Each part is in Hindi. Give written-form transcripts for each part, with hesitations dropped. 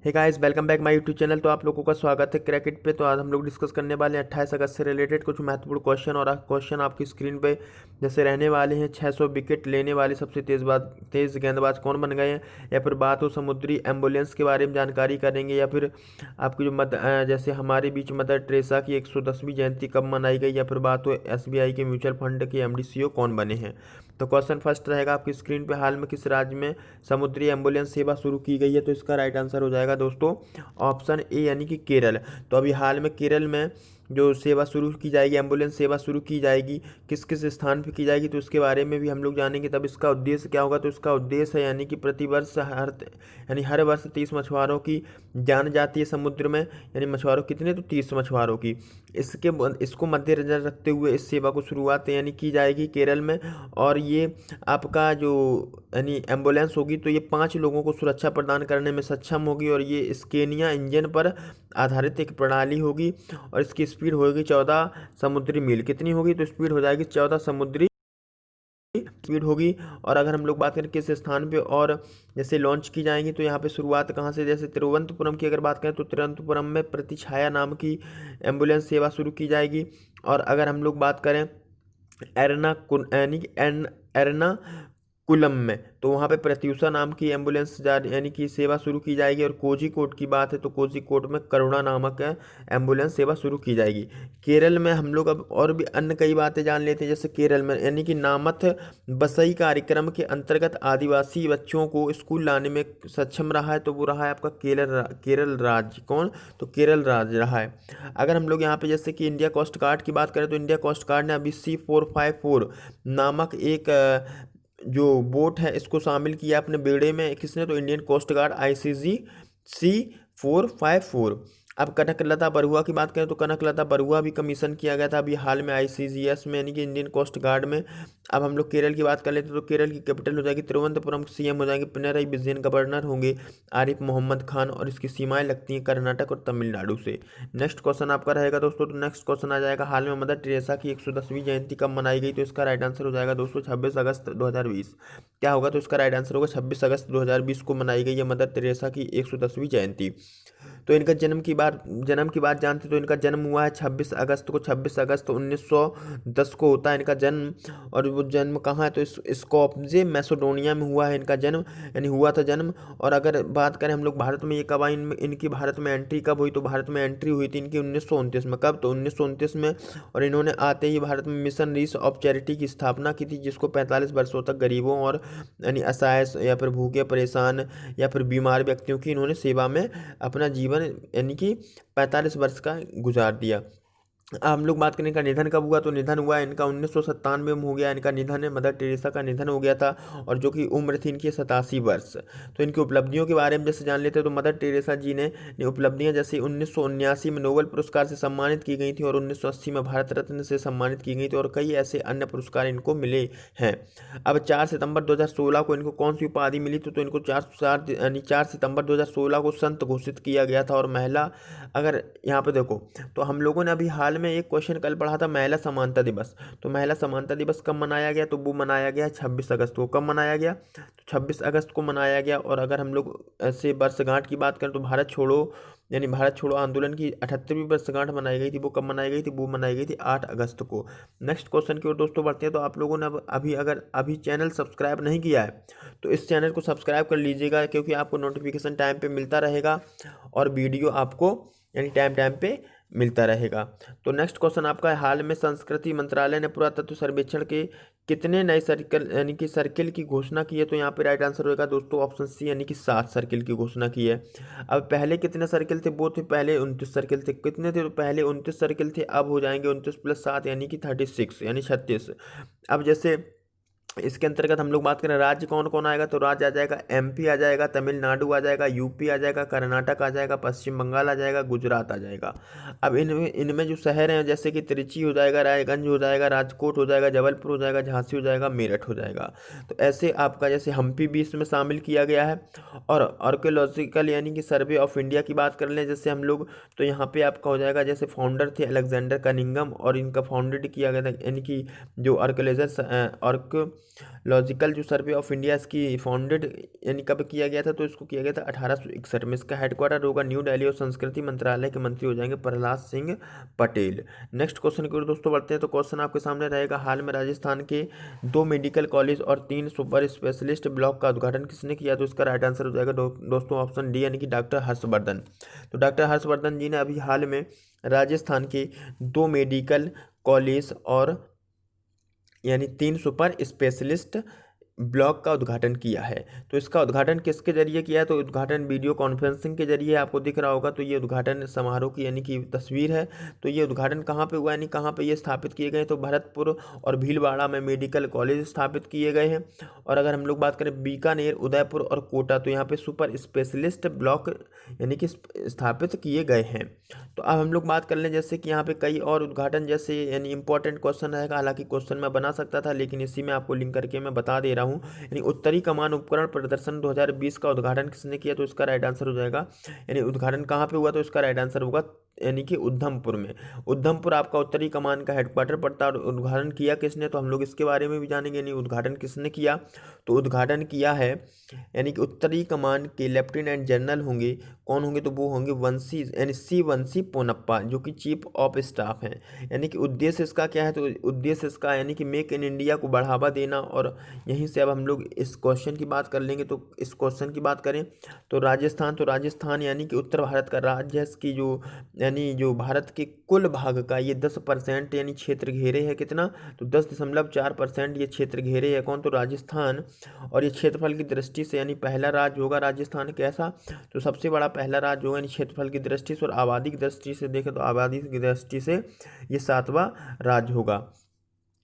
Hey guys, welcome back my YouTube channel. तो आप लोगों का स्वागत है क्रैकेट पे। तो आज हम लोग डिस्कस करने वाले हैं 28 अगस्त से रिलेटेड कुछ महत्वपूर्ण क्वेश्चन। और क्वेश्चन आपकी स्क्रीन पे जैसे रहने वाले हैं। 600 विकेट लेने वाले सबसे तेज गेंदबाज कौन बन गए हैं, या फिर बात हो समुद्री एम्बुलेंस के बारे में जानकारी करेंगे, या फिर आपकी जो जैसे हमारे बीच मदर टेरेसा की 110वीं जयंती कब मनाई गई, या फिर बात हो एसबीआई के म्यूचुअल फंड के एमडी कौन बने हैं। तो क्वेश्चन फर्स्ट रहेगा आपकी स्क्रीन पे, हाल में किस राज्य में समुद्री एम्बुलेंस सेवा शुरू की गई है। तो इसका राइट आंसर हो जाएगा दोस्तों ऑप्शन ए यानी कि केरल। तो अभी हाल में केरल में जो सेवा शुरू की जाएगी, एम्बुलेंस सेवा शुरू की जाएगी, किस किस स्थान पर की जाएगी, तो इसके बारे में भी हम लोग जानेंगे। तब इसका उद्देश्य क्या होगा, तो इसका उद्देश्य है यानी कि प्रतिवर्ष हर वर्ष 30 मछुआरों की जान जाती है समुद्र में। यानी मछुआरों कितने, तो 30 मछुआरों की। इसको मद्देनजर रखते हुए इस सेवा को शुरुआत यानी की जाएगी केरल में। और ये आपका जो यानी एम्बुलेंस होगी, तो ये 5 लोगों को सुरक्षा प्रदान करने में सक्षम होगी। और ये स्केनिया इंजन पर आधारित एक प्रणाली होगी। और इसकी स्पीड होगी 14 समुद्री मील। कितनी होगी, तो स्पीड हो जाएगी 14 समुद्री स्पीड होगी। और अगर हम लोग बात करें किस स्थान पे और जैसे लॉन्च की जाएंगी, तो यहाँ पे शुरुआत कहाँ से, जैसे तिरुवनंतपुरम की अगर बात करें तो तिरुवनंतपुरम में प्रतिछाया नाम की एम्बुलेंस सेवा शुरू की जाएगी। और अगर हम लोग बात करें एर्ना कुलम में, तो वहाँ पे प्रत्यूषा नाम की एम्बुलेंस यानी कि सेवा शुरू की जाएगी। और कोझिकोड की बात है तो कोझिकोड में करुणा नामक एम्बुलेंस सेवा शुरू की जाएगी। केरल में हम लोग अब और भी अन्य कई बातें जान लेते हैं। जैसे केरल में यानी कि नामथ बसई कार्यक्रम के अंतर्गत आदिवासी बच्चों को स्कूल लाने में सक्षम रहा है, तो वो रहा है आपका केरल राज्य। कौन, तो केरल राज्य रहा है। अगर हम लोग यहाँ पे जैसे कि इंडिया कोस्ट गार्ड की बात करें, तो इंडिया कोस्ट गार्ड ने अभी C454 नामक एक जो बोट है इसको शामिल किया अपने बेड़े में। किसने, तो Indian coast guard ICG C454। अब कनकलता बरुआ की बात करें तो कनकलता बरुआ भी कमीशन किया गया था अभी हाल में ICGS में यानी कि इंडियन कोस्ट गार्ड में। अब हम लोग केरल की बात कर लेते हैं, तो केरल की कैपिटल हो जाएगी तिरुवनंतपुरम। CM हो जाएंगे पिनरई विजयन। गवर्नर होंगे आरिफ मोहम्मद खान। और इसकी सीमाएं लगती हैं कर्नाटक और तमिलनाडु से। नेक्स्ट क्वेश्चन आपका रहेगा दोस्तों, तो नेक्स्ट क्वेश्चन आ जाएगा, हाल में मदर टेरेसा की 110वीं जयंती कब मनाई गई। तो इसका राइट आंसर हो जाएगा दोस्तों 26 अगस्त 2020। क्या होगा, तो इसका राइट आंसर होगा 26 अगस्त 2020 को मनाई गई है मदर टेरेसा की 110वीं जयंती। तो इनका जन्म की बात जानते, तो इनका जन्म हुआ है 26 अगस्त को। 26 अगस्त 1910 को होता है इनका जन्म। और वो जन्म कहाँ है, तो स्कोप्जे मैसेडोनिया में हुआ है इनका जन्म, यानी हुआ था जन्म। और अगर बात करें हम लोग भारत में ये कब आई, इनकी भारत में एंट्री कब हुई, तो भारत में एंट्री हुई थी इनकी 1929 में। कब, तो 1929 में। और इन्होंने आते ही भारत में मिशन रीस ऑफ चैरिटी की स्थापना की थी, जिसको 45 वर्षों तक गरीबों और यानी असहाय या फिर भूखे परेशान या फिर बीमार व्यक्तियों की इन्होंने सेवा में अपना जीवन यानी कि 45 वर्ष का गुजार दिया। अब हम लोग बात करें इनका निधन कब हुआ, तो निधन हुआ इनका 1997 में हो गया इनका निधन है। मदर टेरेसा का निधन हो गया था, और जो कि उम्र थी इनकी 87 वर्ष। तो इनकी उपलब्धियों के बारे में जैसे जान लेते हैं, तो मदर टेरेसा जी ने उपलब्धियां जैसे 1979 में नोबेल पुरस्कार से सम्मानित की गई थी, और 1980 में भारत रत्न से सम्मानित की गई थी, और कई ऐसे अन्य पुरस्कार इनको मिले हैं। अब 4 सितंबर 2016 को इनको कौन सी उपाधि मिली थी, तो इनको 4 सितंबर 2016 को संत घोषित किया गया था। और महिला, अगर यहाँ पे देखो, तो हम लोगों ने अभी हाल में एक क्वेश्चन कल पढ़ा था महिला समानता दिवस। तो महिला समानता दिवस कब मनाया गया, तो वो मनाया गया 26 अगस्त को। कब मनाया गया, तो 26 अगस्त को मनाया गया। और अगर हम लोग ऐसे वर्षगांठ की बात करें, तो भारत छोड़ो यानी भारत छोड़ो आंदोलन की 78वीं वर्षगांठ मनाई गई थी। वो कब मनाई गई थी, वो मनाई गई थी 8 अगस्त को। नेक्स्ट क्वेश्चन की ओर दोस्तों बढ़ते हैं। तो आप लोगों ने अभी चैनल सब्सक्राइब नहीं किया है, तो इस चैनल को सब्सक्राइब कर लीजिएगा, क्योंकि आपको नोटिफिकेशन टाइम पे मिलता रहेगा, और वीडियो आपको यानी टाइम टाइम पे मिलता रहेगा। तो नेक्स्ट क्वेश्चन आपका है, हाल में संस्कृति मंत्रालय ने पुरातत्व सर्वेक्षण के कितने नए सर्कल यानी कि सर्किल की घोषणा की है। तो यहाँ पे राइट आंसर होगा दोस्तों ऑप्शन C यानी कि 7 सर्किल की घोषणा की है। अब पहले कितने सर्किल थे, वो थे पहले 29 सर्किल थे। कितने थे, तो पहले 29 सर्किल थे, अब हो जाएंगे 29 + 7 यानी कि 36 यानी 36। अब जैसे इसके अंतर्गत हम लोग बात करें राज्य कौन कौन आएगा, तो राज्य आ जाएगा MP आ जाएगा, तमिलनाडु आ जाएगा, UP आ जाएगा, कर्नाटक आ जाएगा, पश्चिम बंगाल आ जाएगा, गुजरात आ जाएगा। अब इनमें जो शहर हैं जैसे कि त्रिची हो जाएगा, रायगंज हो जाएगा, राजकोट हो जाएगा, जबलपुर हो जाएगा, झांसी हो जाएगा, मेरठ हो जाएगा। तो ऐसे आपका जैसे हम्पी भी इसमें शामिल किया गया है। और आर्कियोलॉजिकल यानी कि सर्वे ऑफ इंडिया की बात कर लें जैसे हम लोग, तो यहाँ पे आपका हो जाएगा जैसे फाउंडर थे अलेक्जेंडर कनिंगम, और इनका फाउंडेड किया गया था यानी कि जो लॉजिकल जो सर्वे ऑफ इंडिया इसकी फाउंडेड यानी कब किया गया था, तो इसको किया गया था 1861 में। इसका हेडक्वार्टर होगा न्यू दिल्ली और संस्कृति मंत्रालय के मंत्री हो जाएंगे प्रहलाद सिंह पटेल। नेक्स्ट क्वेश्चन की ओर दोस्तों बढ़ते हैं। तो क्वेश्चन आपके सामने रहेगा, हाल में राजस्थान के 2 मेडिकल कॉलेज और 3 सुपर स्पेशलिस्ट ब्लॉक का उद्घाटन किसने किया, तो इसका राइट आंसर हो जाएगा दोस्तों ऑप्शन डी यानी कि डॉक्टर हर्षवर्धन। तो डॉक्टर हर्षवर्धन जी ने अभी हाल में राजस्थान के 2 मेडिकल कॉलेज और यानी 3 सुपर स्पेशलिस्ट ब्लॉक का उद्घाटन किया है। तो इसका उद्घाटन किसके जरिए किया है, तो उद्घाटन वीडियो कॉन्फ्रेंसिंग के जरिए आपको दिख रहा होगा। तो ये उद्घाटन समारोह की यानी कि तस्वीर है। तो ये उद्घाटन कहाँ पे हुआ यानी कहाँ पे ये स्थापित किए गए, तो भरतपुर और भीलवाड़ा में मेडिकल कॉलेज स्थापित किए गए हैं। और अगर हम लोग बात करें बीकानेर, उदयपुर और कोटा, तो यहाँ पे सुपर स्पेशलिस्ट ब्लॉक यानी कि स्थापित किए गए हैं। तो अब हम लोग बात कर लें जैसे कि यहाँ पे कई और उद्घाटन जैसे यानी इंपॉर्टेंट क्वेश्चन रहेगा। हालांकि क्वेश्चन मैं बना सकता था लेकिन इसी में आपको लिंक करके मैं बता दे रहा हूँ। यानी उत्तरी कमान उपकरण प्रदर्शन 2020 का उद्घाटन किसने किया, तो इसका राइट आंसर हो जाएगा यानी उद्घाटन कहाँ पे हुआ, तो इसका राइट आंसर होगा यानी कि उधमपुर में। उधमपुर आपका उत्तरी कमान का हेडक्वार्टर पड़ता है। और उद्घाटन किया किसने, तो हम लोग इसके बारे में भी जानेंगे। यानी उद्घाटन किसने किया, तो उद्घाटन किया है यानी कि उत्तरी कमान के लेफ्टिनेंट जनरल होंगे, कौन होंगे, तो वो होंगे वंशी यानी सी वंशी पोनप्पा जो कि चीफ ऑफ स्टाफ हैं। यानी कि उद्देश्य इसका क्या है, तो उद्देश्य इसका यानी कि मेक इन इंडिया को बढ़ावा देना। और यहीं से अब हम लोग इस क्वेश्चन की बात कर लेंगे। तो इस क्वेश्चन की बात करें तो राजस्थान यानी कि उत्तर भारत का राज्य है। इसकी जो यानी जो भारत के कुल भाग का ये 10% यानी क्षेत्र घेरे है कितना, तो 10.4% ये क्षेत्र घेरे है कौन, तो राजस्थान। और ये क्षेत्रफल की दृष्टि से यानी पहला राज्य होगा राजस्थान कैसा, तो सबसे बड़ा पहला राज्य होगा यानी क्षेत्रफल की दृष्टि से। और आबादी की दृष्टि से देखें तो आबादी की दृष्टि से ये 7वां राज्य होगा।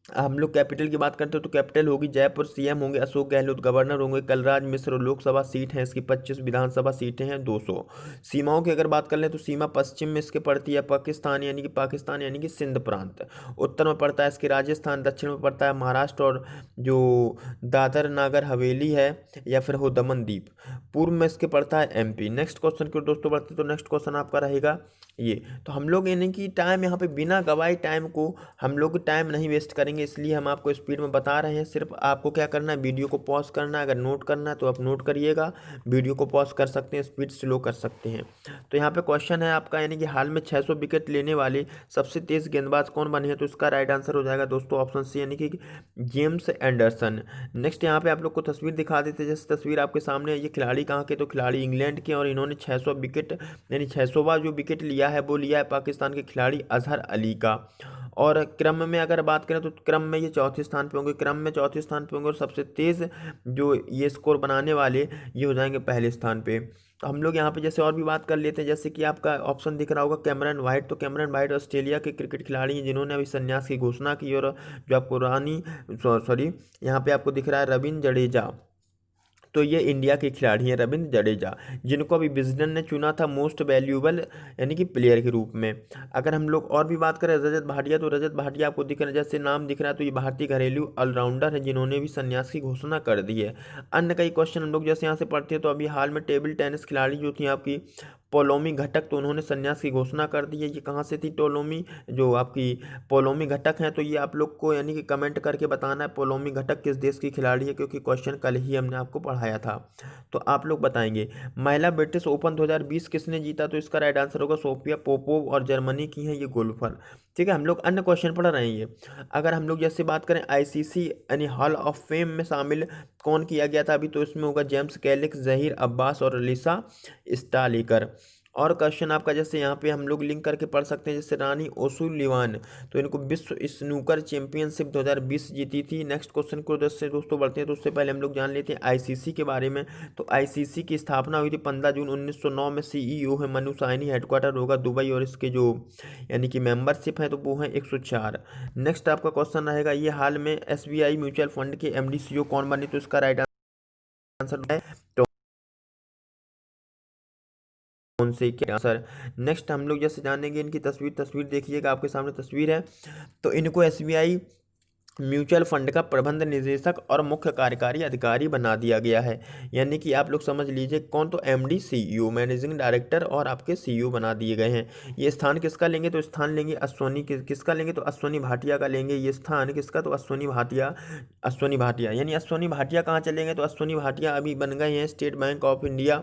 हम लोग कैपिटल की बात करते हैं तो कैपिटल होगी जयपुर। सीएम होंगे अशोक गहलोत, गवर्नर होंगे कलराज मिश्र। लोकसभा सीट है इसकी 25, विधानसभा सीटें हैं 200। सीमाओं की अगर बात कर लें तो सीमा पश्चिम में इसके पड़ती है पाकिस्तान यानी कि सिंध प्रांत। उत्तर में पड़ता है इसके राजस्थान, दक्षिण में पड़ता है महाराष्ट्र और जो दादर नागर हवेली है या फिर हो दमन दीप। पूर्व में इसके पड़ता है एमपी। नेक्स्ट क्वेश्चन की ओर दोस्तों बढ़ते तो नेक्स्ट क्वेश्चन आपका रहेगा ये। तो हम लोग यानी कि टाइम यहाँ पे बिना गवाए टाइम को हम लोग टाइम नहीं वेस्ट करेंगे, इसलिए हम आपको स्पीड में बता रहे हैं। सिर्फ आपको क्या करना है, वीडियो को पॉज करना है। अगर नोट करना है तो आप नोट करिएगा, वीडियो को पॉज कर सकते हैं, स्पीड स्लो कर सकते हैं। तो यहाँ पे क्वेश्चन है आपका यानी कि हाल में 600 विकेट लेने वाले सबसे तेज गेंदबाज कौन बने हैं, तो इसका राइट आंसर हो जाएगा दोस्तों ऑप्शन सी यानी कि जेम्स एंडरसन। नेक्स्ट यहाँ पे आप लोग को तस्वीर दिखा देते हैं। जैसे तस्वीर आपके सामने है, ये खिलाड़ी कहाँ के, तो खिलाड़ी इंग्लैंड के। और इन्होंने 600 विकेट यानी 600वां जो विकेट लिया है वो लिया है पाकिस्तान के खिलाड़ी अजहर अली का। और क्रम में अगर बात करें तो क्रम में ये चौथे स्थान पे होंगे, क्रम में चौथे स्थान पे होंगे। और सबसे तेज जो ये स्कोर बनाने वाले ये हो जाएंगे पहले स्थान पे। तो हम लोग यहाँ पे जैसे और भी बात कर लेते हैं, जैसे कि आपका ऑप्शन दिख रहा होगा कैमरन वाइट। तो कैमरन वाइट ऑस्ट्रेलिया के क्रिकेट खिलाड़ी हैं जिन्होंने अभी संन्यास की घोषणा की। और जो आपको सॉरी यहाँ पे आपको दिख रहा है रविंद्र जडेजा, तो ये इंडिया के खिलाड़ी हैं रविंद्र जडेजा, जिनको अभी विजडन ने चुना था मोस्ट वैल्यूएबल यानी कि प्लेयर के रूप में। अगर हम लोग और भी बात करें रजत भाटिया, तो रजत भाटिया आपको दिख रहा है जैसे नाम दिख रहा है, तो ये भारतीय घरेलू ऑलराउंडर है जिन्होंने भी संन्यास की घोषणा कर दी है। अन्य कई क्वेश्चन हम लोग जैसे यहाँ से पढ़ते हैं तो अभी हाल में टेबल टेनिस खिलाड़ी जो थी आपकी पोलोमी घटक, तो उन्होंने संन्यास की घोषणा कर दी है। ये कहाँ से थी टोलोमी, जो आपकी पोलोमी घटक हैं, तो ये आप लोग को यानी कि कमेंट करके बताना है पोलोमी घटक किस देश की खिलाड़ी है, क्योंकि क्वेश्चन कल ही हमने आपको पढ़ाया था। तो आप लोग बताएंगे महिला ब्रिटिश ओपन 2020 किसने जीता, तो इसका राइट आंसर होगा सोफिया पोपोव। और जर्मनी की हैं ये गोल्फर। ठीक है, हम लोग अन्य क्वेश्चन पढ़ रहे हैं ये। अगर हम लोग जैसे बात करें आईसीसी यानी हॉल ऑफ फेम में शामिल कौन किया गया था अभी, तो इसमें होगा जेम्स कैलिक, जहीर अब्बास और लिसा स्टालिकर। और क्वेश्चन आपका जैसे यहाँ पे हम लोग लिंक करके पढ़ सकते हैं, जैसे रानी ओसुलिवान, तो इनको विश्व स्नूकर चैंपियनशिप 2020 जीती थी। नेक्स्ट क्वेश्चन को जैसे दोस्तों बढ़ते हैं तो उससे पहले हम लोग जान लेते हैं आईसीसी के बारे में। तो आईसीसी की स्थापना हुई थी 15 जून 1909 में। सीईओ है मनु साइनी, हेडक्वार्टर होगा दुबई। और इसके जो यानी कि मेंबरशिप है तो वो है 104। नेक्स्ट आपका क्वेश्चन रहेगा ये हाल में एसबीआई म्यूचुअल फंड के एमडी सीईओ कौन बने, तो इसका राइट आंसर है कौन से क्या आंसर। नेक्स्ट हम लोग जैसे जानेंगे इनकी तस्वीर देखिएगा आपके सामने तस्वीर है। तो इनको एसबीआई म्यूचुअल फंड का प्रबंध निदेशक और मुख्य कार्यकारी अधिकारी बना दिया गया है। यानी कि आप लोग समझ लीजिए कौन, तो एमडी सीईओ मैनेजिंग डायरेक्टर और आपके सीईओ बना दिए गए हैं। ये स्थान किसका लेंगे, तो स्थान लेंगे अश्वनी, किसका लेंगे, तो अश्वनी भाटिया का लेंगे ये स्थान, किसका, तो अश्वनी भाटिया। अश्वनी भाटिया यानी अश्वनी भाटिया कहाँ चलेंगे, तो अश्वनी भाटिया अभी बन गए हैं स्टेट बैंक ऑफ इंडिया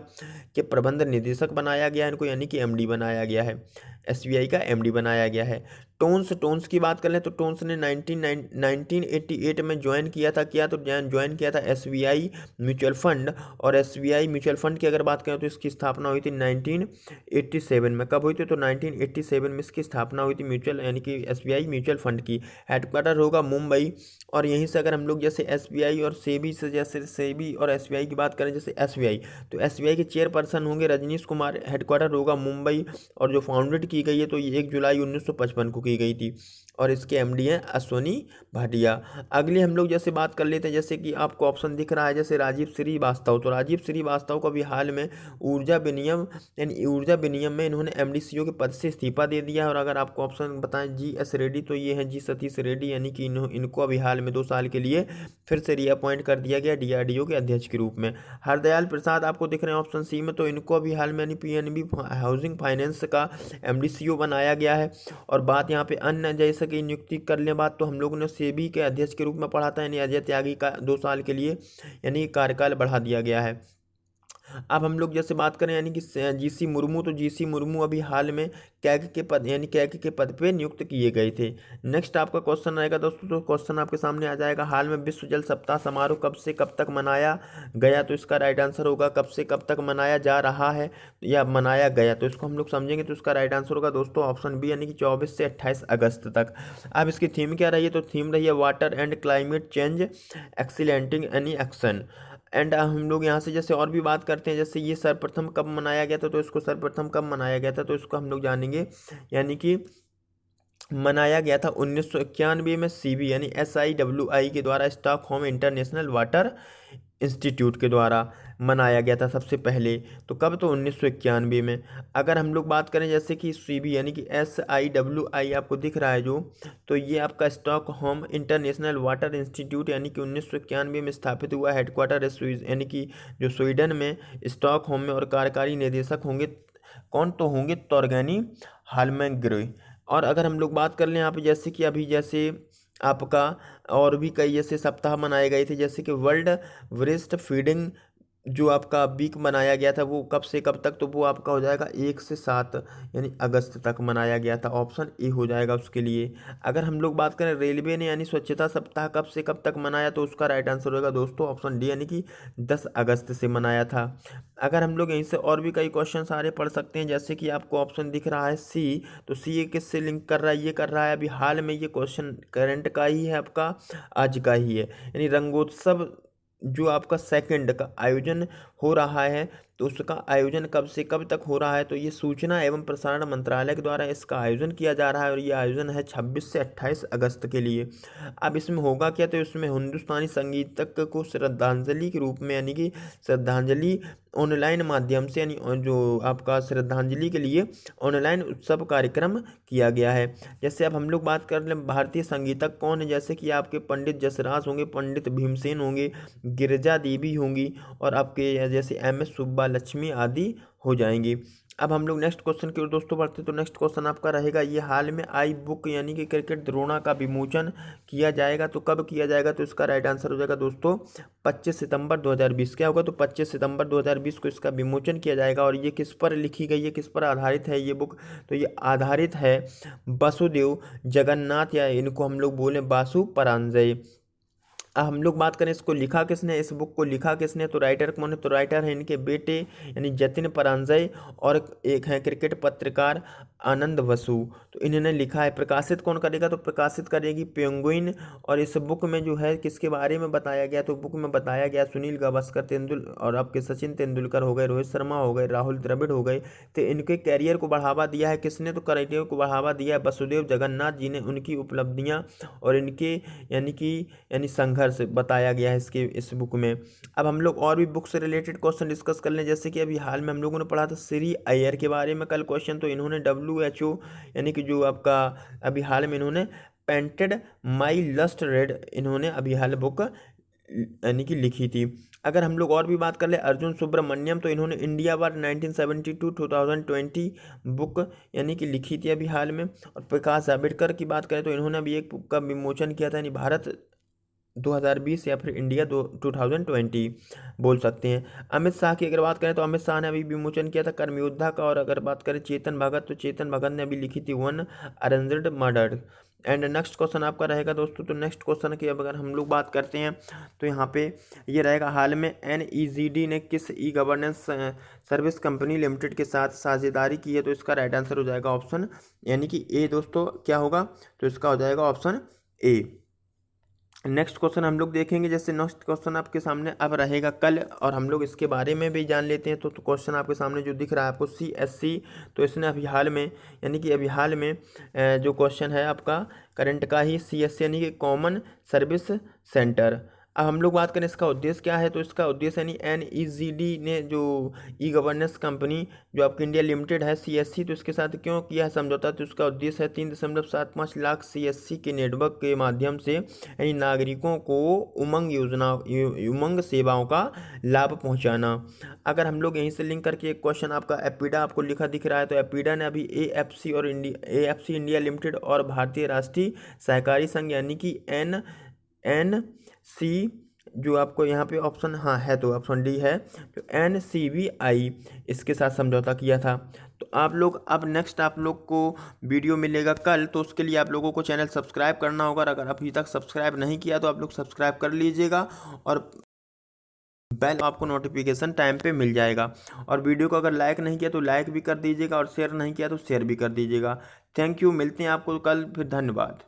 के प्रबंध निदेशक बनाया गया है इनको, यानी कि एमडी बनाया गया है, एसबीआई का एमडी बनाया गया है। टोन्स की बात कर लें तो टोन्स ने 1988 में ज्वाइन किया था, तो ज्वाइन किया था एसबीआई म्यूचुअल फंड। और एसबीआई म्यूचुअल फंड की अगर बात करें तो इसकी स्थापना हुई थी 1987 में। कब हुई थी, तो 1987 में इसकी स्थापना हुई थी म्यूचुअल, यानी कि एसबीआई म्यूचुअल फंड की। हेडक्वार्टर होगा मुंबई। और यहीं से अगर हम लोग जैसे एसबीआई और सेबी से, जैसे सेबी और एसबीआई की बात करें, जैसे एसबीआई, तो एसबीआई के चेयरपर्सन होंगे रजनीश कुमार, हेडक्वार्टर होगा मुंबई। और जो फाउंडेड की गई है तो ये 1 जुलाई 1955 को की गई थी। और इसके एमडी हैं अश्वनी भाटिया। अगले हम लोग जैसे बात कर लेते हैं, जैसे कि आपको ऑप्शन दिख रहा है जैसे राजीव श्रीवास्तव, तो राजीव श्रीवास्तव को अभी हाल में ऊर्जा विनियम, यानी ऊर्जा विनियम में इन्होंने एमडीसीओ के पद से इस्तीफा दे दिया है। और अगर आपको ऑप्शन बताएं जी एस रेड्डी, तो ये हैं जी सतीश रेड्डी, यानी कि इनको अभी हाल में 2 साल के लिए फिर से रीअपॉइंट कर दिया गया डीआरडीओ के अध्यक्ष के रूप में। हरदयाल प्रसाद आपको दिख रहे हैं ऑप्शन सी में, तो इनको अभी हाल में यानी पीएनबी हाउसिंग फाइनेंस का एमडीसीओ बनाया गया है। और बात यहाँ पे अन्य जैसे कि नियुक्ति कर लें बात, तो हम लोगों ने सेबी के अध्यक्ष के रूप में पढ़ा था, यानी अजय त्यागी का 2 साल के लिए यानी कार्यकाल बढ़ा दिया गया है। अब हम लोग जैसे बात करें यानी कि जीसी मुर्मू, तो जीसी मुर्मू अभी हाल में कैग के पद, यानी कैग के पद पे नियुक्त किए गए थे। नेक्स्ट आपका क्वेश्चन आएगा दोस्तों, तो क्वेश्चन आपके सामने आ जाएगा, हाल में विश्व जल सप्ताह समारोह कब से कब तक मनाया गया, तो इसका राइट आंसर होगा कब से कब तक मनाया जा रहा है या मनाया गया। तो इसको हम लोग समझेंगे तो इसका राइट आंसर होगा दोस्तों ऑप्शन बी, यानी कि 24 से 28 अगस्त तक। अब इसकी थीम क्या रही है, तो थीम रही है water and climate change accelerating any action. And हम लोग यहाँ से जैसे और भी बात करते हैं, जैसे ये सर्वप्रथम कब मनाया गया था, तो इसको सर्वप्रथम कब मनाया गया था, तो इसको हम लोग जानेंगे, यानी कि मनाया गया था 1991 में सीबी यानी SIWI के द्वारा, स्टॉकहोम इंटरनेशनल वाटर इंस्टीट्यूट के द्वारा मनाया गया था सबसे पहले। तो कब, तो 1991 में। अगर हम लोग बात करें जैसे कि सीबी यानी कि SIWI आपको दिख रहा है जो, तो ये आपका स्टॉकहोम इंटरनेशनल वाटर इंस्टीट्यूट यानी कि 1991 में स्थापित हुआ। हेडक्वार्टर है यानी कि जो स्वीडन में स्टॉकहोम में। और कार्यकारी निदेशक होंगे कौन, तो होंगे तोरगैनी हालमेंग्रे। और अगर हम लोग बात कर लें यहाँ पे जैसे कि अभी जैसे आपका और भी कई जैसे सप्ताह मनाए गए थे, जैसे कि वर्ल्ड ब्रेस्ट फीडिंग जो आपका वीक मनाया गया था वो कब से कब तक, तो वो आपका हो जाएगा 1 से 7 यानी अगस्त तक मनाया गया था। ऑप्शन ए हो जाएगा उसके लिए। अगर हम लोग बात करें रेलवे ने यानी स्वच्छता सप्ताह कब से कब तक मनाया, तो उसका राइट आंसर होगा दोस्तों ऑप्शन डी, यानी कि 10 अगस्त से मनाया था। अगर हम लोग यहीं से और भी कई क्वेश्चन सारे पढ़ सकते हैं, जैसे कि आपको ऑप्शन दिख रहा है सी, तो सी ये किससे लिंक कर रहा है, ये कर रहा है अभी हाल में, ये क्वेश्चन करंट का ही है आपका, आज का ही है। यानी रंगोत्सव जो आपका सेकंड का आयोजन हो रहा है, तो उसका आयोजन कब से कब तक हो रहा है, तो ये सूचना एवं प्रसारण मंत्रालय के द्वारा इसका आयोजन किया जा रहा है। और ये आयोजन है 26 से 28 अगस्त के लिए। अब इसमें होगा क्या, तो इसमें हिंदुस्तानी संगीतज्ञ को श्रद्धांजलि के रूप में, यानी कि श्रद्धांजलि ऑनलाइन माध्यम से, यानी जो आपका श्रद्धांजलि के लिए ऑनलाइन उत्सव कार्यक्रम किया गया है। जैसे अब हम लोग बात कर लें भारतीय संगीतज्ञ कौन है, जैसे कि आपके पंडित जसराज होंगे, पंडित भीमसेन होंगे, गिरिजा देवी होंगी, और आपके जैसे MS सुब्बा लक्ष्मी आदि हो जाएंगी। अब हम लोग नेक्स्ट क्वेश्चन की ओर दोस्तों बढ़ते हैं। तो नेक्स्ट क्वेश्चन आपका रहेगा, ये हाल में आई बुक यानी कि क्रिकेट द्रोणा का विमोचन किया जाएगा, तो कब किया जाएगा, तो इसका राइट आंसर हो जाएगा दोस्तों 25 सितंबर 2020। क्या होगा, तो 25 सितंबर 2020 को इसका विमोचन किया जाएगा। और ये किस पर लिखी गई है, किस पर आधारित है ये बुक, तो ये आधारित है वसुदेव जगन्नाथ, या इनको हम लोग बोले बासु परांजय। अब हम लोग बात करें इसको लिखा किसने, इस बुक को लिखा किसने, तो राइटर कौन है, तो राइटर है इनके बेटे यानी जतिन परांजय, और एक है क्रिकेट पत्रकार आनंद वसु। तो इन्होंने लिखा है। प्रकाशित कौन करेगा, तो प्रकाशित करेगी पेंगुइन। और इस बुक में जो है किसके बारे में बताया गया, तो बुक में बताया गया सुनील गावस्कर और आपके सचिन तेंदुलकर हो गए, रोहित शर्मा हो गए, राहुल द्रविड़ हो गए, तो इनके कैरियर को बढ़ावा दिया है किसने, तो कैरियर को बढ़ावा दिया है वसुदेव जगन्नाथ जी ने। उनकी उपलब्धियां और इनके यानी संघर्ष बताया गया है इस बुक में। अब हम लोग और भी बुक से रिलेटेड क्वेश्चन डिस्कस कर लें, जैसे कि अभी हाल में हम लोगों ने पढ़ा था श्री अय्यर के बारे में कल क्वेश्चन। तो इन्होंने WHO यानी कि जो आपका अभी हाल में इन्होंने पेंटेड माई लस्ट रेड इन्होंने अभी हाल बुक यानी कि लिखी थी। अगर हम लोग और भी बात कर ले अर्जुन सुब्रमण्यम, तो इन्होंने इंडिया वार 1972-2020 बुक यानी कि लिखी थी अभी हाल में। और प्रकाश जावड़ेकर की बात करें तो इन्होंने अभी एक बुक का विमोचन किया था, यानी भारत 2020 या फिर इंडिया 2020 बोल सकते हैं। अमित शाह की अगर बात करें तो अमित शाह ने अभी विमोचन किया था कर्मयोद्धा का। और अगर बात करें चेतन भगत, तो चेतन भगत ने अभी लिखी थी one arranged murder. And next question आपका रहेगा दोस्तों, तो नेक्स्ट क्वेश्चन की अब अगर हम लोग बात करते हैं तो यहाँ पे ये रहेगा, हाल में NEZD ने किस e governance service company limited के साथ साझेदारी की है? तो इसका राइट आंसर हो जाएगा ऑप्शन यानी कि ए दोस्तों। क्या होगा? तो इसका हो जाएगा ऑप्शन ए। नेक्स्ट क्वेश्चन हम लोग देखेंगे, जैसे नेक्स्ट क्वेश्चन आपके सामने अब रहेगा कल, और हम लोग इसके बारे में भी जान लेते हैं। तो क्वेश्चन आपके सामने जो दिख रहा है आपको CSC, तो इसने अभी हाल में यानी कि अभी हाल में जो क्वेश्चन है आपका करंट का ही, CSC यानी कि कॉमन सर्विस सेंटर। अब हम लोग बात करें इसका उद्देश्य क्या है, तो इसका उद्देश्य यानी NEZD ने जो ई गवर्नेंस कंपनी जो आपकी इंडिया लिमिटेड है CSC, तो इसके साथ क्यों किया है समझौता? तो उसका उद्देश्य है 3.75 लाख CSC के नेटवर्क के माध्यम से यानी नागरिकों को उमंग सेवाओं का लाभ पहुंचाना। अगर हम लोग यहीं से लिंक करके एक क्वेश्चन आपका एपिडा आपको लिखा दिख रहा है, तो एपिडा ने अभी AFC इंडिया लिमिटेड और भारतीय राष्ट्रीय सहकारी संघ यानी कि NC जो आपको यहाँ पे ऑप्शन हाँ है तो ऑप्शन डी है, तो NCBI इसके साथ समझौता किया था। तो आप लोग अब नेक्स्ट आप लोग को वीडियो मिलेगा कल, तो उसके लिए आप लोगों को चैनल सब्सक्राइब करना होगा। अगर अभी तक सब्सक्राइब नहीं किया तो आप लोग सब्सक्राइब कर लीजिएगा, और बेल आपको नोटिफिकेशन टाइम पे मिल जाएगा। और वीडियो को अगर लाइक नहीं किया तो लाइक भी कर दीजिएगा, और शेयर नहीं किया तो शेयर भी कर दीजिएगा। थैंक यू, मिलते हैं आपको कल, फिर धन्यवाद।